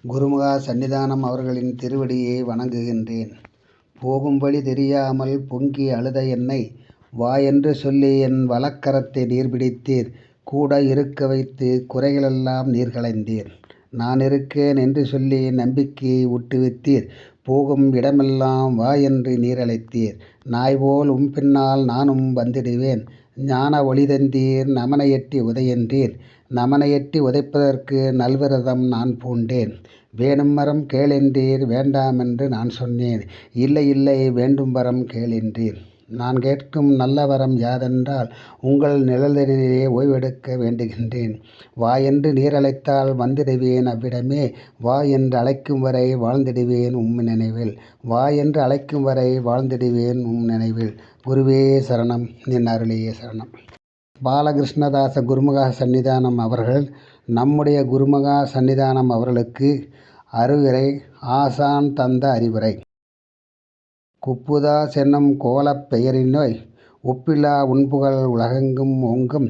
குருமகா சந்நிதானம் அவர்களின் திருவடியை வணங்குகின்றேன். போகும் வழி தெரியாமல் பொங்கி அழுத என்னை வா என்று சொல்லி என் வலக்கரத்தை நீர் பிடித்தீர். கூட இருக்க வைத்து குறைகளெல்லாம் நீர் களைந்தீர். நான் இருக்கேன் என்று சொல்லி நம்பிக்கையை ஊட்டுவித்தீர். போகும் இடமெல்லாம் வா என்று நீர் அழைத்தீர். நாய்போல் பின்னால் நானும் வந்திடுவேன். ஞான ஒளி தந்தீர். நமனையெட்டி உதையென்றீர். நமனையெட்டி உதைப்பதற்கு நல்விரதம் நான் பூண்டேன். வேணும் வரம் கேளென்றீர். வேண்டாமென்று நான் சொன்னேன். இல்லை இல்லை வேண்டும் வரம் கேளென்றீர். நான் கேட்கும் நல்ல வரம் யாதென்றால் உங்கள் நிழலிலே ஓய்வெடுக்க வேண்டுகின்றேன். வா என்று நீர் அழைத்தால் வந்திடுவேன் அவ்விடமே. வா என்று அழைக்கும் வரை வாழ்ந்திடுவேன் நினைவில். வா என்று அழைக்கும் வரை வாழ்ந்திடுவேன் நினைவில். குருவே சரணம், நின் அருளே சரணம். பாலகிருஷ்ணதாச குருமகா சந்நிதானம் அவர்கள் நம்முடைய குருமகா சந்நிதானம் அவர்களுக்கு அறிவுரை ஆசான் தந்த அறிவுரை. குப்புதாஸ் என்னும் கோலப் பெயரினோய் ஒப்பிலா உன்புகழ் உலகெங்கும் ஓங்கும்.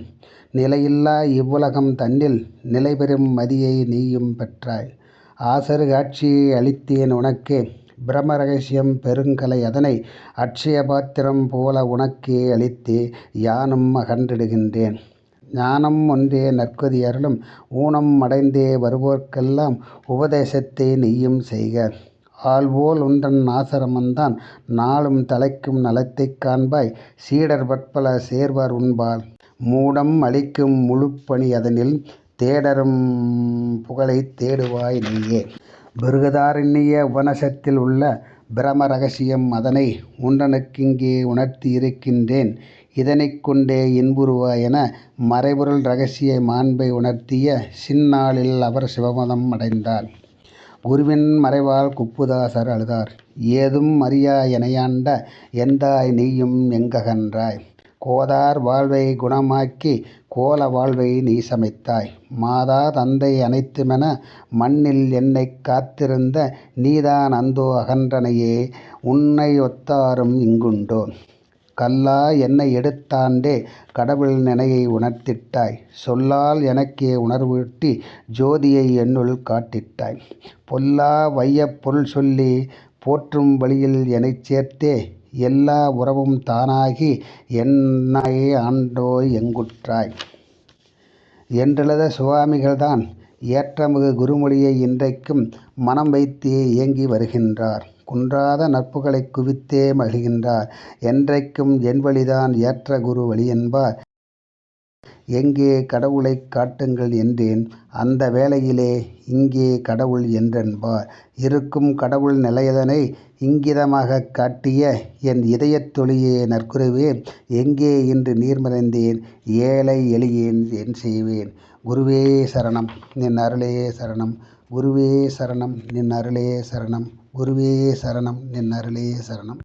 நிலையில்லா இவ்வுலகம் தன்னில் நிலைபெறும் மதியை நீயும் பெற்றாய். ஆசரு காட்சியை அளித்தேன் உனக்கே. பிரம ரகசியம் பெருங்கலை அதனை அட்சய பாத்திரம் போல உனக்கே அளித்தே யானும் அகன்றிடுகின்றேன். ஞானம் ஒன்றே நற்கதி அருளும் ஊனம் அடைந்தே வருவோர்க்கெல்லாம் உபதேசத்தை நீயும் செய்க. ஆள்போல் உன்றன் ஆசிரமந்தான் நாளும் தலைக்கும் நலத்தைக் காண்பாய். சீடர் பற்பல சேர்வார் உன்பால் மூடம் அளிக்கும் முழுப்பணி அதனில் தேடரும் புகழைத் தேடுவாய் நீயே. பிருகதாரண்ய உபனிஷத்தில் உள்ள பிரம ரகசியம் அதனை உன்றனுக்கிங்கே உணர்த்தி இருக்கின்றேன். இதனைக் கொண்டே இன்புறுவாய் என மறைபொருள் இரகசிய மாண்பை உணர்த்திய சின்னாளில் அவர் சிவமதம் அடைந்தார். குருவின் மறைவால் குப்புதாசர் அழுதார். ஏதும் அறியா எனையாண்ட எந்தாய் நீயும் எங்ககன்றாய். கோதார் வாழ்வை குணமாக்கி கோல வாழ்வை நீ சமைத்தாய். மாதா தந்தை அனைத்துமென மண்ணில் என்னைக் காத்திருந்த நீதான் அந்தோ அகன்றனையே. உன்னை ஒத்தாரும் இங்குண்டோ. கல்லா என்னை எடுத்தாண்டே கடவுள் நினையை உணர்த்திட்டாய். சொல்லால் எனக்கே உணர்வூட்டி ஜோதியை என்னுள் காட்டிட்டாய். பொல்லா வையப் பொருள் சொல்லி போற்றும் வழியில் எனைச் சேர்த்தே எல்லா உறவும் தானாகி என்னை ஆண்டோய் எங்குற்றாய் என்றெழுத சுவாமிகள்தான் ஏற்றமிகு குருமொழியை இன்றைக்கும் மனம் வைத்தே இயங்கி வருகின்றார். குன்றாத நட்புகளைக் குவித்தே மகிழ்கின்றார். என்றைக்கும் என் வழிதான் ஏற்ற குரு வழி என்பார். எங்கே கடவுளைக் காட்டுங்கள் என்றேன். அந்த வேளையிலே இங்கே கடவுள் என்றென்பார். இருக்கும் கடவுள் நிலையதனை இங்கிதமாகக் காட்டிய என் இதயத் தொழியே நற்குருவே. எங்கே இன்று நீர்மறைந்தேன். ஏழை எளியேன் என் செய்வேன். குருவே சரணம், நின் அருளே சரணம். குருவே சரணம், நின் அருளே சரணம். குருவே சரணம், நின் அருளே சரணம்.